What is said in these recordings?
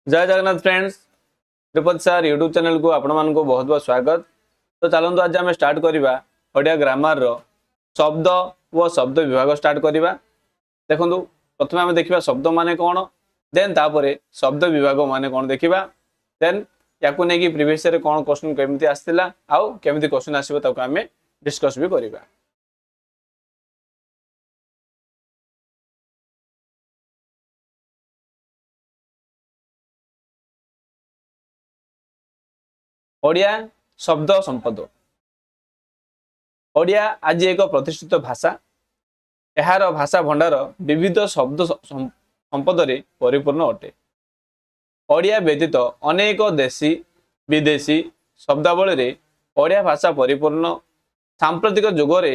जय Jagannath friends, Tripathi sir YouTube channel को आपण मान को बहुत बहुत स्वागत। तो चलतु आज आम स्टार्ट करवा ओडिया ग्रामर रो शब्द व शब्द विभाग स्टार्ट करवा। देखो प्रथम आम देखा शब्द माने कौन, देन तापर शब्द विभाग माने कौन देखा, देन या प्रीवियस कौन क्वेश्चन केमती आसला आउ केमती क्वेश्चन आसो आम डिस्कस भी करवा। ओडिया शब्द संपद। ओडिया आज एक प्रतिष्ठित भाषा। यार भाषा भंडार विविध शब्द संपद परिपूर्ण अटे। ओडिया व्यतीत अनेक देशी विदेशी शब्दावली ओडिया भाषा परिपूर्ण। सांप्रतिक जुगरे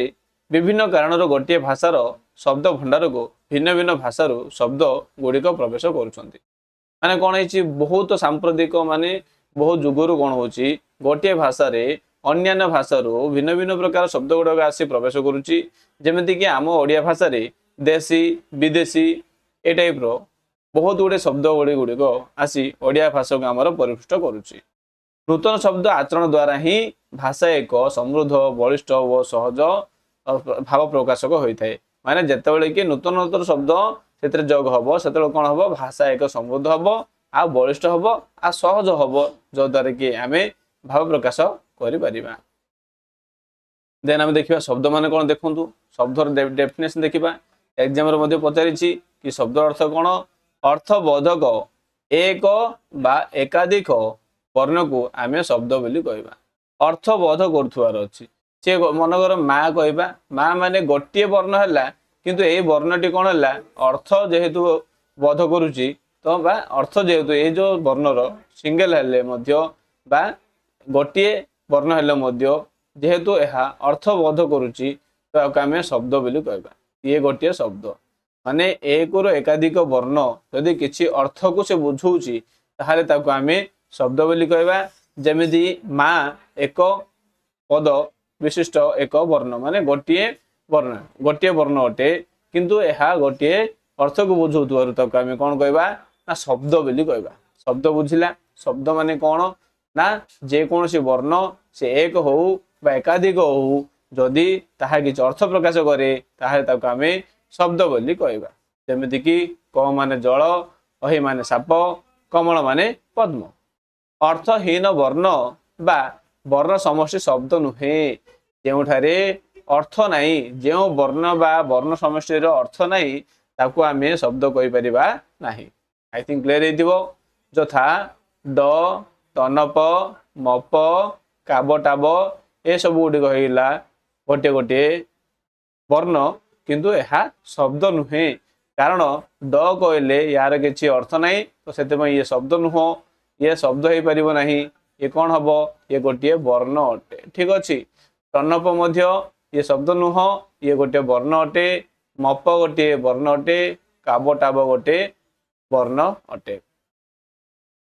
विभिन्न कारण गोटे भाषार शब्द भंडार को भिन्न भिन्न भाषार शब्द गुड़िक प्रवेश करुँच। माने कौन है बहुत सांप्रतिक माने बहुत जुगरु कौन हो गोटे भाषा अन्य भाषार भिन्न भिन्न प्रकार शब्द गुड़ाक आसी प्रवेश करुच्ची। जमीक आम ओडिया भाषा देशी विदेशी ए टाइप रो बहुत गुड़े शब्द गुड़िक आसी ओडिया भाषा को आमर परिपुष्ट करुच्ची। नूतन शब्द आचरण द्वारा ही भाषा एक समृद्ध बलिष्ठ और सहज भाव प्रकाशक होता है। माने जिते कि नूतन नूतन शब्द से जोग हम से कौन हम भाषा एक समृद्ध हम आ बलिष्ठ हम आ सहज हम जो द्वारा कि आम भाव प्रकाश कर। देन आम देखा शब्द मान कौन देखु शब्दर डेफिनेशन देखा। एग्जाम पचारि कि शब्द अर्थ कौन, अर्थबोधक एक बा एकाधिक वर्ण को आम शब्द बोली कहवा। अर्थबोध कर सी मनकर माँ कहवा, माँ माने गोटे वर्ण है किंतु यही वर्णटी कौन है अर्थ जेहेतु बोध करुच्ची तो बा अर्थ जेहेतु ये जो वर्णर सिंगल हेले बा गोटे वर्ण हेले जेहेतु यह अर्थ बोध करुच्ची तो आम शब्द बोली कहवा। ये गोटे शब्द माने एक रो एकाधिक वर्ण यदि किसी अर्थ को से बुझाऊँची ताहले ताको आम शब्द बोली कहवा। जमिति माँ एक पद विशिष्ट एक वर्ण माने गोटे वर्ण अटे किंतु यह गोटे अर्थ को बुझाऊर ताको आम कौन कहवा ना शब्द बोली कहवा। शब्द बुझिला शब्द माने कौन ना जेकोसी वर्ण से एक हो बा एकाधिक हो जदि ताहा किछि अर्थ प्रकाश करे ताहे ताको आम शब्द बोली कहवा। जेमिति कि क माने जल, अहि माने साप, कमल माने पद्म। अर्थहीन वर्ण बा वर्ण समष्टि शब्द नुहे। जोठारे अर्थ नाही जो वर्ण बा वर्ण समष्टि अर्थ नाही ताकू आम शब्द कहि परिबा नाही। आई थिंक क्लियर हेतिबो। जथा ड, तनप, मप, काबटाब ए सब गुड़ी कहला गोटे गोटे वर्ण किंतु यह शब्द नुहे। कारण ड कहले यार किसी अर्थ नहीं तो से ये शब्द नुह, ये शब्द हो पार ना। ये कौन हम ये गोटे वर्ण अटे। ठीक अच्छे। तनप मध्य ये शब्द नुह, ये गोटे वर्ण अटे। मप गोटे वर्ण अटे, काबटाब गोटे वर्ण अटे।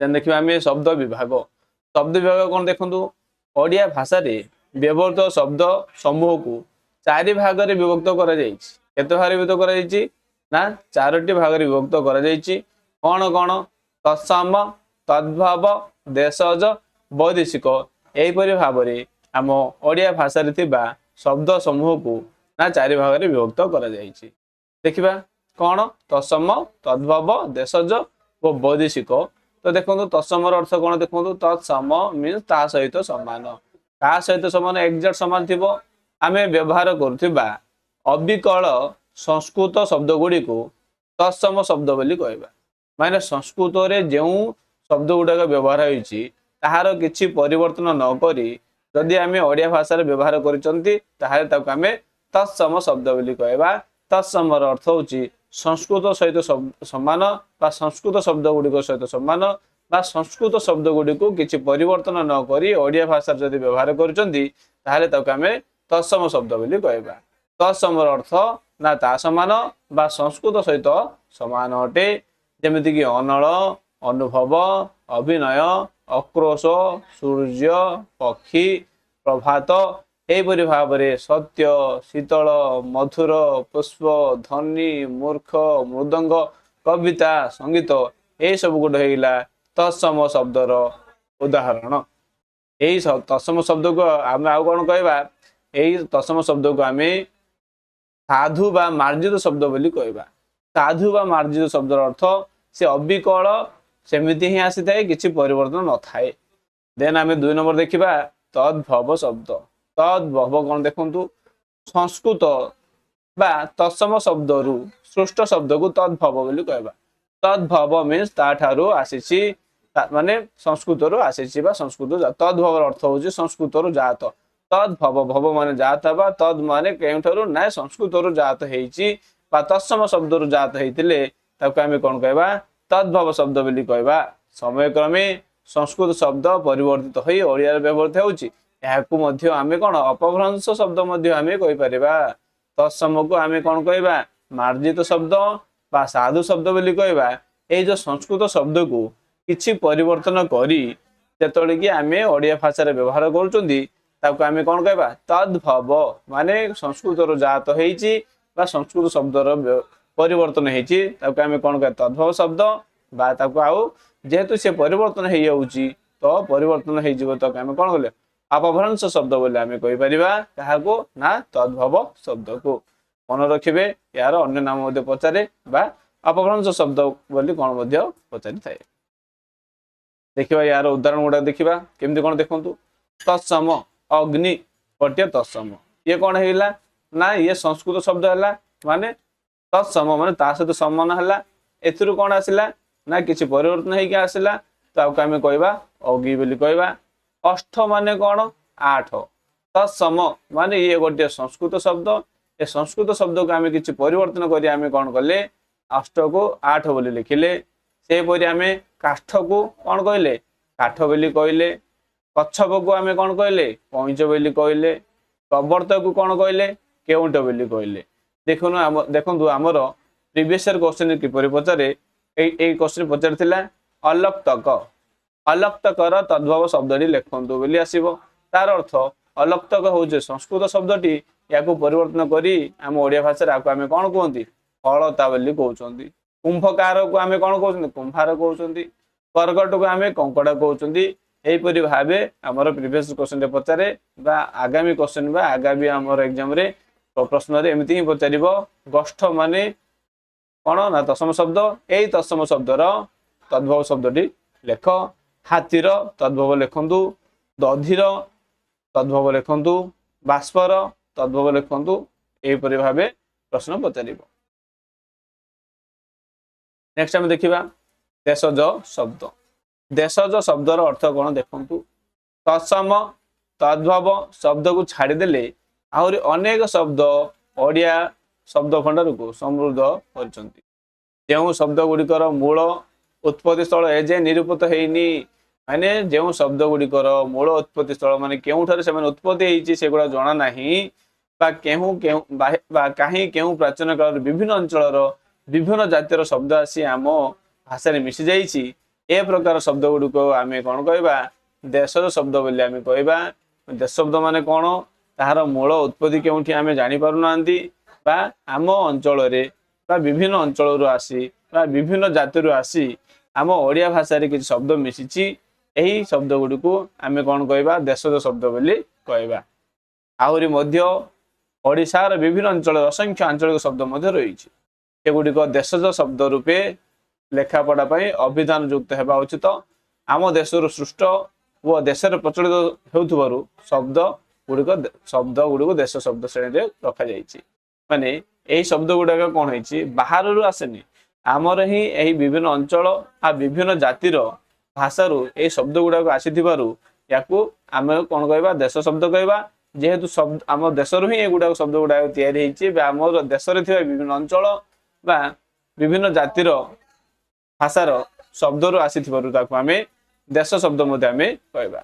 देखिए आम शब्द विभाग। शब्द विभाग कौन देखु ओडिया भाषा व्यवहृत शब्द समूह को चारि भाग में विभक्त करते भाग विभक्त कर ना चारोटी भाग में विभक्त कर कौन कौन तत्सम, तद्भव, देशज, वैदेशिक यहीपरि भाव में आम ओडिया भाषा शब्द समूह को ना चारि भाग में विभक्त कर। देखा कौन तत्सम, तद्भव, देशज और वैदेशिक। तो देखो तत्समर अर्थ कौन देखो तत्सम मीन्स ता सहित समान। ता सहित समान एक्जाक्ट समान थी आम व्यवहार करुवा अविकल संस्कृत शब्द गुड़ी को तत्सम शब्द बोली कहवा। माने संस्कृत रे जो शब्द गुड़ाक व्यवहार होती ताहार किछि परिवर्तन न करी जदि आम ओडिया भाषा व्यवहार करें तत्सम शब्द बोली कहवा। तत्समर अर्थ होची संस्कृत सहित समान बा संस्कृत शब्द गुड़िक सहित समान बा संस्कृत शब्द गुड़ी को किसी परिवर्तन न करी ओडिया भाषा जदि व्यवहार करें तत्सम शब्द बोली कहवा। तत्समर अर्थ ना ता समान बा संस्कृत सहित समान अटे। जेमिति कि अनल, अनुभव, अभिनय, आक्रोश, सूर्य, पक्षी, प्रभात यहीपरि भाव में सत्य, शीतल, मधुर, पुष्प, ध्वनि, मूर्ख, मृदंग, कविता, संगीत ये सब गुड होगा तत्सम शब्दर उदाहरण। यही तत्सम शब्द को आम आउ कौन कहवा यही तत्सम शब्द को आम साधु बा मार्जित शब्द बोली कहवा। साधु बा मार्जित शब्दर अर्थ से अविकल सेमिति ही आसी थाए किछि परिवर्तन न थाए। देन आम 2 नंबर देखिबा तद्भव शब्द। तद्भव कौन देखंतु संस्कृत बा तत्सम शब्द रु सृष्ट शब्द को तद्भव बोली कहवा। तद्भव मीन्स ता ठारू आसीछि माने संस्कृत रु आसीछि बा संस्कृत जात। तद्भव अर्थ होछि संस्कृत रु जात। तद्भव भव माने जात बा तद माने केउठारू ना संस्कृत रु जात हेछि बा तत्सम शब्द रु जात हेतिले ताको आमे कोन कहबा तद्भव शब्द बोली कहबा। समय क्रमे संस्कृत शब्द परिवर्तित होई ओडिया रे व्यवहृत होछि। याकू मध्य आमे कोन अपभ्रंश शब्द मध्य आमे कहि परिबा। तत्सम को आमे कोन कहबा मार्जित शब्द बा साधु शब्द बोली कहबा। ए जो संस्कृत शब्द को किछि परिवर्तन करी जेतोले कि आमे ओडिया भाषा रे व्यवहार करूचंदी ताको आमे कोन कहबा तद्भव माने संस्कृत रो जात हेछि बा संस्कृत शब्द रो परिवर्तन हेछि ताको आमे कोन कहबा तद्भव शब्द बा ताको आउ जेहेतु से परिवर्तन हे जाउची तो परिवर्तन हे जिवो तो आमे कोन कहले अपभ्रंश शब्द बोले आमे कहि परिबा। काहाको ना तद्भव शब्द को मन रखिबे। यार अन्य नाम मध्ये पचारे बा अपभ्रंश शब्द बोली कोन मध्ये पचारि थाए। देखिबा यार उदाहरण गुडा देखिबा केमति कोन देखंतु। तत्सम अग्नि पट्य तत्सम ये कोन हेला ना ये संस्कृत शब्द हला माने तत्सम माने ता सहित समान हला। एथुरु कोन आसिला ना किछि परिवर्तन हेकि आसिला ताको आमे कहबा अग्नि बोली कहबा। अष्ट माने कोन 8। तत्सम माने ये गोटे संस्कृत शब्द। ए संस्कृत शब्द को आमे किछि परिवर्तन करी आमे कोन करले अष्ट को 8 बोली लिखिले। से परि आमे काष्ठ को कोन कहले काठ बोली कहले। कच्छप को आमे कोन कहले पैंच बोली कहले। प्रवर्त को कोन कहले केउंट बोली कहले। देखंतु हमर प्रीवियस ईयर क्वेश्चन किपरि पचारे ए क्वेश्चन पचारथिला अलक्तक। अलक्तकर तद्भव शब्दटी लेखंतु बोली आसीबो। तार अर्थ अलक्तक होजे संस्कृत शब्दटी याकू परिवर्तन करी हम ओडिया भाषा रे आकू आमे कोन कहंती हळता बोली कहउचंती। कुंभकार को आमे कोन कहउचंती कुंभार कहउचंती। कर्कट को आमे कंकड़ा कहउचंती। एही परि भाबे हमर प्रीवियस क्वेश्चन रे पचारे बा आगामी क्वेश्चन बा आगामी हमर एग्जाम रे प्रश्न रे एमिति ही पचारिबो। गोष्ठ माने कोन ना तत्सम शब्द। एही तत्सम शब्दर तद्भव शब्दटी लेख। हाथीर तद्भव लेखंतु। दधिर तद्भव लेखंतु। बाष्पर तद्भव लेखंतु। एही परि भाबे प्रश्न पचारिबो। नेक्स्ट हम देखिबा देशज शब्द। देशज शब्दर अर्थ कोन देखंतु। तत्सम तद्भव शब्द को छाड़ी देले आहुरी अनेक शब्द ओडिया शब्द भंडार को समृद्ध करचंती। जेउ शब्द गुड़िकर मूल उत्पत्ति स्थल एजे निरूपित हेइनी माने जेउ शब्द गुड़िकर मूल उत्पत्ति स्थल माने केउठारे से माने उत्पत्ति हेइची सेगुडा जणा नाही बा केहु केहु बा काहे केहु प्राचीन काल विभिन्न अंचलर विभिन्न जातिर शब्द आसी आम भाषा रे मिसि जाईची। ए प्रकार शब्द गुड़िको आमे कोन कहबा देशज शब्द बोली आमे कहबा। देश शब्द माने कोन ताहार मूल उत्पत्ति केउठी आमे जानि पारु नांती बा आम अंचल रे बा विभिन्न अंचल रु आसी बा विभिन्न जाति रु आसी आम ओडिया भाषा रे किछ शब्द मिसिची। एही शब्द गुड़िको आमे कोन कहबा देशज शब्द बोली कहबा। आहुरी मध्य ओडिशार विभिन्न अंचल असंख्य आंचलिक शब्द मध्य रहिछि। एगुड़िक देशज शब्द रूपे लेखा पढ़ा पई अभिधान युक्त हेबा उचित। आम देशर सृष्ट व देशर प्रचलित हेउथबारु शब्द गुड़िक देश शब्द श्रेणी रे रखा जाइछि। माने एही शब्द गुड़ाक कोन होइछि बाहर रु आसेनी आमर ही एही विभिन्न अंचल आ विभिन्न जातिर भाषारू ए शब्द गुड़ाक आसीथिबारु याकू आमे कोन कहबा देश शब्द कहबा। जेहेतु शब्द आम देशरू ही एगुड़ाक शब्द गुड़ाक तैयारी हेइछि बा आम देशरे थिबा विभिन्न अंचल बा विभिन्न जातिर भाषार शब्दरू आसीथिबारु ताकू आमे देश शब्द मध्ये आमे कहबा।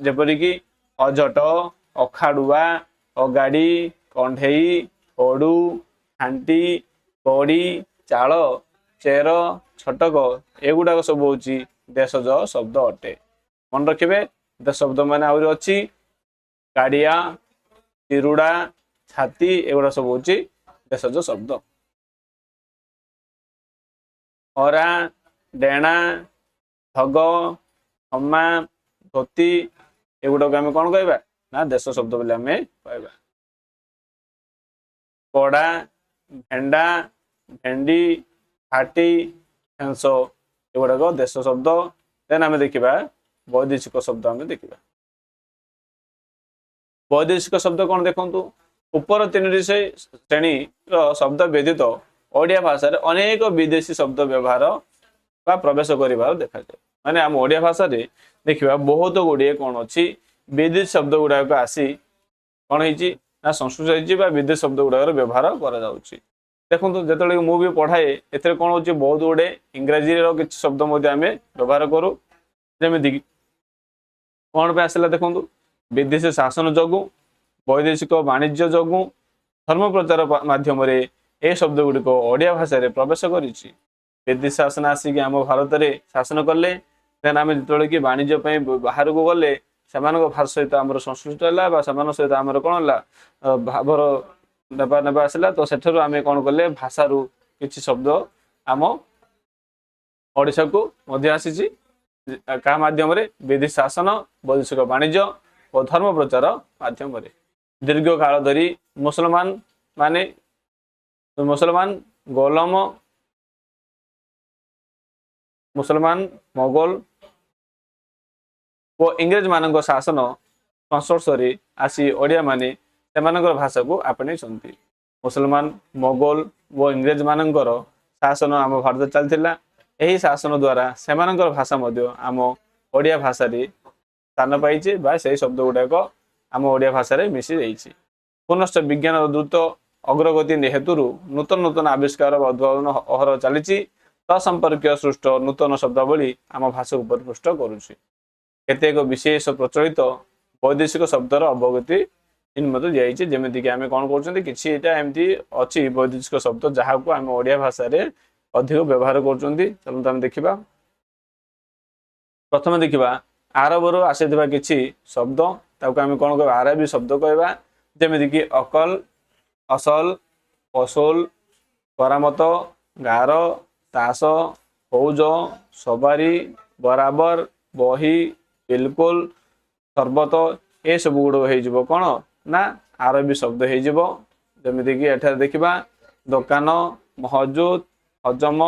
जेपरि कि अजट अखाडुआ अगाड़ी कंढेई ओडू हांटी कड़ी चाल चेर छटक एगुड़ाक सब होची देशज शब्द अटे। मन रखिबे देश शब्द माने आउरी अछि गाड़िया तिरुड़ा छाती एगुड़ा सब होची देशज शब्द। अरा डेणा ଧଗ, ହମା, ଧୋତି ଏଗୁଡାକୁ ଆମେ କଣ କହିବା ନା ଦେଶ ଶବ୍ଦ ବୋଲି ଆମେ କହିବା। ପଡା, ଭେଣ୍ଡା, ଭେଣ୍ଡି, ହାଟି, ହେଂସ ଏଗୁଡାକ ଦେଶ ଶବ୍ଦ। ଦେନ୍ ଆମେ ଦେଖିବା ବୈଦେଶିକ ଶବ୍ଦ ଆମେ ଦେଖିବା। ବୈଦେଶିକ ଶବ୍ଦ କଣ ଦେଖନ୍ତୁ, ଉପର ତିନୋଟି ଶ୍ରେଣୀର ଶବ୍ଦ ବ୍ୟତୀତ ଓଡ଼ିଆ ଭାଷାରେ ଅନେକ ବିଦେଶୀ ଶବ୍ଦ ବ୍ୟବହାର ବା ପ୍ରବେଶ କରିବାର ଦେଖାଯାଏ। ମାନେ ଆମ ଓଡ଼ିଆ ଭାଷାରେ ଦେଖିବା ବହୁତ ଗୁଡ଼ିଏ କଣ ଅଛି ବିଦେଶୀ ଶବ୍ଦ ଗୁଡାକ ଆସି କଣ ହେଇଛି ନା ସଂସ୍କୃତ ହେଇଛି ବା ବିଦେଶୀ ଶବ୍ଦ ଗୁଡାକର ବ୍ୟବହାର କରାଯାଉଛି। ଦେଖନ୍ତୁ ଯେତେବେଳେ ମୁଁ ବି ପଢାଏ ଏଥିରେ କଣ ହଉଛି ବହୁତ ଗୁଡେ ଇଂରାଜୀର କିଛି ଶବ୍ଦ ମଧ୍ୟ ଆମେ ବ୍ୟବହାର କରୁ। ଯେମିତିକି କଣ ପାଇଁ ଆସିଲା ଦେଖନ୍ତୁ, ବିଦେଶୀ ଶାସନ ଯୋଗୁଁ, ବୈଦେଶିକ ବାଣିଜ୍ୟ ଯୋଗୁଁ, ଧର୍ମ ପ୍ରଚାର ମାଧ୍ୟମରେ ଏ ଶବ୍ଦ ଗୁଡ଼ିକ ଓଡ଼ିଆ ଭାଷାରେ ପ୍ରବେଶ କରିଛି। ବିଦେଶୀ ଶାସନ ଆସିକି ଆମ ଭାରତରେ ଶାସନ କଲେ, ଦେନ୍ ଆମେ ଯେତେବେଳେ କି ବାଣିଜ୍ୟ ପାଇଁ ବାହାରକୁ ଗଲେ ସେମାନଙ୍କ ଭାଷା ସହିତ ଆମର ସଂସ୍କୃତ ହେଲା ବା ସେମାନଙ୍କ ସହିତ ଆମର କଣ ହେଲା ଭାବର ନେବା ଆସିଲା। ତ ସେଠାରୁ ଆମେ କଣ କଲେ ଭାଷାରୁ କିଛି ଶବ୍ଦ ଆମ ଓଡ଼ିଶାକୁ ମଧ୍ୟ ଆସିଛି। କାହା ମାଧ୍ୟମରେ ବିଦେଶୀ ଶାସନ, ବୈଦେଶିକ ବାଣିଜ୍ୟ ଓ ଧର୍ମ ପ୍ରଚାର ମାଧ୍ୟମରେ। ଦୀର୍ଘ କାଳ ଧରି ମୁସଲମାନ ମୋଗଲ ଓ ଇଂରେଜ ମାନଙ୍କ ଶାସନ ସଂସ୍ପର୍ଶରେ ଆସି ଓଡ଼ିଆ ମାନେ ସେମାନଙ୍କର ଭାଷାକୁ ଆପଣେଇଛନ୍ତି। ମୁସଲମାନ, ମୋଗଲ ଓ ଇଂରେଜ ମାନଙ୍କର ଶାସନ ଆମ ଭାରତରେ ଚାଲିଥିଲା। ଏହି ଶାସନ ଦ୍ୱାରା ସେମାନଙ୍କର ଭାଷା ମଧ୍ୟ ଆମ ଓଡ଼ିଆ ଭାଷାରେ ସ୍ଥାନ ପାଇଛି ବା ସେହି ଶବ୍ଦ ଗୁଡ଼ାକ ଆମ ଓଡ଼ିଆ ଭାଷାରେ ମିଶି ଯାଇଛି। ପୁନଶ୍ଚ ବିଜ୍ଞାନର ଦ୍ରୁତ ଅଗ୍ରଗତି ହେତୁରୁ ନୂତନ ନୂତନ ଆବିଷ୍କାର ବା ଉଦ୍ଭାବନ ଅହରହ ଚାଲିଛି। ତତ୍ସମ୍ପର୍କୀୟ ସୃଷ୍ଟ ନୂତନ ଶବ୍ଦାବଳୀ ଆମ ଭାଷାକୁ ପରିପୃଷ୍ଟ କରୁଛି। କେତେକ ବିଶେଷ ପ୍ରଚଳିତ ବୈଦେଶିକ ଶବ୍ଦର ଅବଗତି ନିମ୍ନତ ଦିଆଯାଇଛି। ଯେମିତିକି ଆମେ କଣ କରୁଛନ୍ତି କିଛି ଏଇଟା ଏମିତି ଅଛି ବୈଦେଶିକ ଶବ୍ଦ ଯାହାକୁ ଆମେ ଓଡ଼ିଆ ଭାଷାରେ ଅଧିକ ବ୍ୟବହାର କରୁଛନ୍ତି। ଚାଲନ୍ତୁ ଆମେ ଦେଖିବା। ପ୍ରଥମେ ଦେଖିବା ଆରବରୁ ଆସିଥିବା କିଛି ଶବ୍ଦ, ତାକୁ ଆମେ କଣ କହିବା ଆରବୀ ଶବ୍ଦ କହିବା। ଯେମିତିକି ଅକଲ, ଅସଲ, ଅସୋଲ, କରାମତ, ଗାର, ତାସ, ଫୌଜ, ସବାରି, ବରାବର, ବହି, ବିଲକୁଲ, ସର୍ବତ ଏସବୁ ଗୁଡିକ ହେଇଯିବ କଣ ନା ଆରବୀ ଶବ୍ଦ ହେଇଯିବ। ଯେମିତିକି ଏଠାରେ ଦେଖିବା ଦୋକାନ, ମହଜୁଦ, ହଜମ,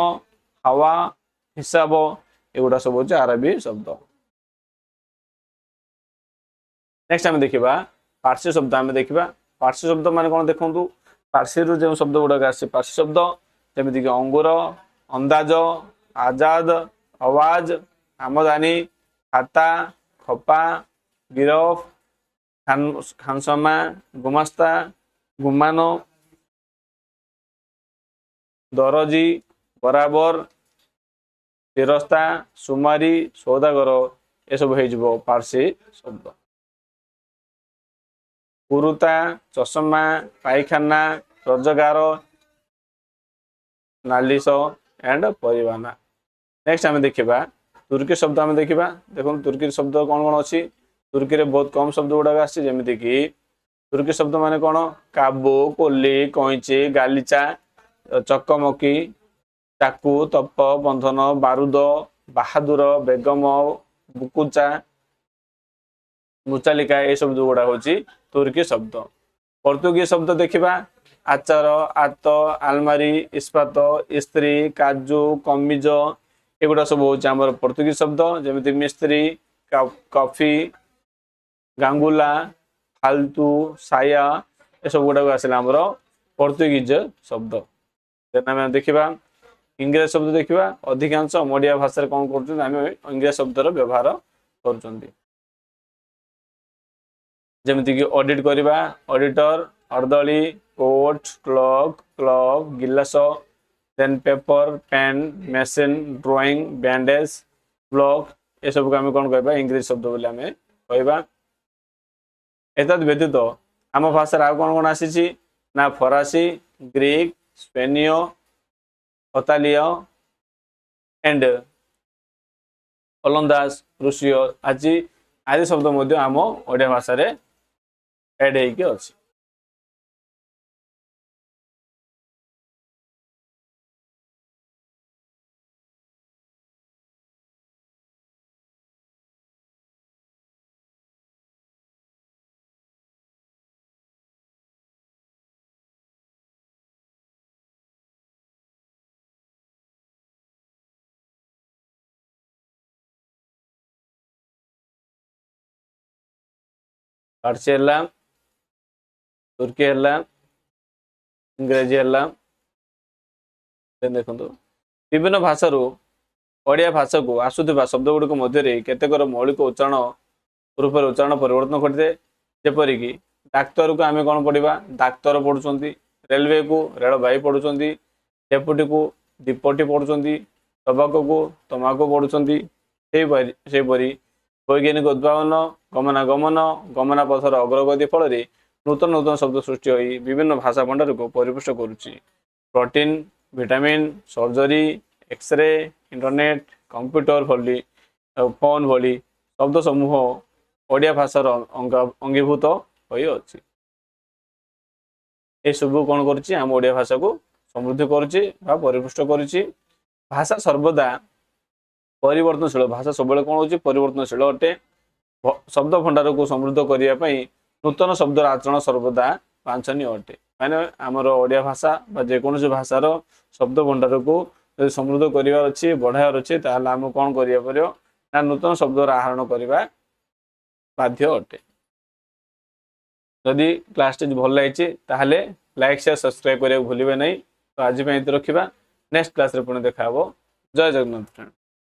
ହାୱା, ହିସାବ ଏଗୁଡା ସବୁ ହଉଛି ଆରବୀ ଶବ୍ଦ। ନେକ୍ସଟ ଆମେ ଦେଖିବା ପାର୍ସୀ ଶବ୍ଦ। ଆମେ ଦେଖିବା ପାର୍ସୀ ଶବ୍ଦ ମାନେ କଣ ଦେଖନ୍ତୁ, ପାର୍ସୀରୁ ଯେଉଁ ଶବ୍ଦ ଗୁଡାକ ଆସିଛି ପାର୍ସୀ ଶବ୍ଦ ଯେମିତିକି ଅଙ୍ଗୁର, ଅନ୍ଦାଜ, ଆଜାଦ, ଆୱାଜ, ଆମଦାନୀ, ଖାତା, ଖପା, ଗିରଫ, ଖାନସମା, ଗୁମାସ୍ତା, ଗୁମାନ, ଦରଜି, ବରାବର, ଫେରସ୍ତା, ସୁମାରି, ସୌଦାଗର ଏସବୁ ହେଇଯିବ ପାର୍ସୀ ଶବ୍ଦ। କୁରୁତା, ଚଷମା, ପାଇଖାନା, ରୋଜଗାର, ନାଲିଶ ଏଣ୍ଡ ପରିବାନା। ନେକ୍ସଟ ଆମେ ଦେଖିବା ତୁର୍କୀ ଶବ୍ଦ। ଆମେ ଦେଖିବା ଦେଖନ୍ତୁ ତୁର୍କୀ ଶବ୍ଦ କଣ କଣ ଅଛି। ତୁର୍କୀରେ ବହୁତ କମ ଶବ୍ଦ ଗୁଡାକ ଆସିଛି। ଯେମିତିକି ତୁର୍କୀ ଶବ୍ଦ ମାନେ କଣ କାବୁ, କୋଲି, କଇଁଚି, ଗାଲିଚା, ଚକମକି, ଚାକୁ, ତପ, ବନ୍ଧନ, ବାରୁଦ, ବାହାଦୁର, ବେଗମ, ବୁକୁଚା, ମୁଚାଲିକା ଏ ଶବ୍ଦ ଗୁଡା ହଉଛି ତୁର୍କୀ ଶବ୍ଦ। ପର୍ତ୍ତୁଗୀଜ ଶବ୍ଦ ଦେଖିବା ଆଚାର, ଆତ, ଆଲମାରି, ଇସ୍ପାତ, ଇସ୍ତ୍ରୀ, କାଜୁ, କମିଜ ଏଗୁଡା ସବୁ ହଉଛି ଆମର ପର୍ତ୍ତୁଗୀଜ ଶବ୍ଦ। ଯେମିତି ମିସ୍ତ୍ରୀ, କଫି, ଗାଙ୍ଗୁଲା, ଫାଲତୁ, ସାୟା ଏସବୁ ଗୁଡାକ ଆସିଲା ଆମର ପର୍ତ୍ତୁଗୀଜ ଶବ୍ଦ। ଆମେ ଦେଖିବା ଇଂରେଜ ଶବ୍ଦ ଦେଖିବା। ଅଧିକାଂଶ ଓଡ଼ିଆ ଭାଷାରେ କଣ କରୁଛନ୍ତି ଆମେ ଇଂରେଜ ଶବ୍ଦର ବ୍ୟବହାର କରୁଛନ୍ତି। ଯେମିତିକି ଅଡିଟ କରିବା ଅଡିଟର, ଅର୍ଦଳି, କୋର୍ଟ, କ୍ଲବ, ଗିଲାସ, then paper, pen, machine, drawing, bandage, block ଏସବୁକୁ ଆମେ କଣ କହିବା ଇଂରେଜ ଶବ୍ଦ ବୋଲି ଆମେ କହିବା। ଏତଦ୍ ବ୍ୟତୀତ ଆମ ଭାଷାରେ ଆଉ କଣ କଣ ଆସିଛି ନା ଫରାସୀ, ଗ୍ରୀକ, ସ୍ପେନୀୟ, ଅତାଲିୟ ଏଣ୍ଡ ଓଲନ୍ଦାଜ, ରୁଷୀୟ ଆଦି ଶବ୍ଦ ମଧ୍ୟ ଆମ ଓଡ଼ିଆ ଭାଷାରେ ଏଡ୍ ହେଇକି ଅଛି। फारसी है, तुर्की है, इंग्रेजी है। देखो विभिन्न भाषार ओडिया भाषा को आसुवा शब्द गुड़िक मध्य केतेक मौलिक उच्चारण रूप उच्चारण परिवर्तन घटे जेपरिक डाक्तर को आम कौन पढ़ा डाक्तर पढ़ुं, रेलवे को रेलवाई पढ़ुं, डेपुटी को डिपोटी पढ़ुं, तबाकू को तमाकू पढ़ुं। वैज्ञानिक उद्भावन गमनागमन गमनापथर अग्रगति फल नूतन नूतन शब्द सृष्टि हो विभिन्न भाषा भंडार को परिपुष्ट करुच्ची। Protein vitamin surgery x ray internet computer भली फोन भली शब्द समूह ओडिया भाषार अंगीभूत होती। ये सब कौन करुच्ची आम ओडिया भाषा को समृद्धि करुच्ची परिपुष्ट करुच्ची। भाषा सर्वदा परिवर्तनशील भाषा सब कौन हो परिवर्तनशील अटे। शब्द भंडार को समृद्ध करने नूतन शब्दर आचरण सर्वदा वांछनीय अटे। माने आमर ओडिया भाषा जेकोसी भाषार शब्द भंडार को समृद्ध करार अच्छी बढ़ार अच्छे आम कौन करा पड़ो ना नूतन शब्दर आहरण करने बाध्य अटे। जदि क्लास टी भल लगी ताहले लाइक शेयर सब्सक्राइब करने भूलिए नहीं। तो आज रखा नेक्स्ट क्लास पुणी देखा। जय जगन्नाथ फ्रेंड।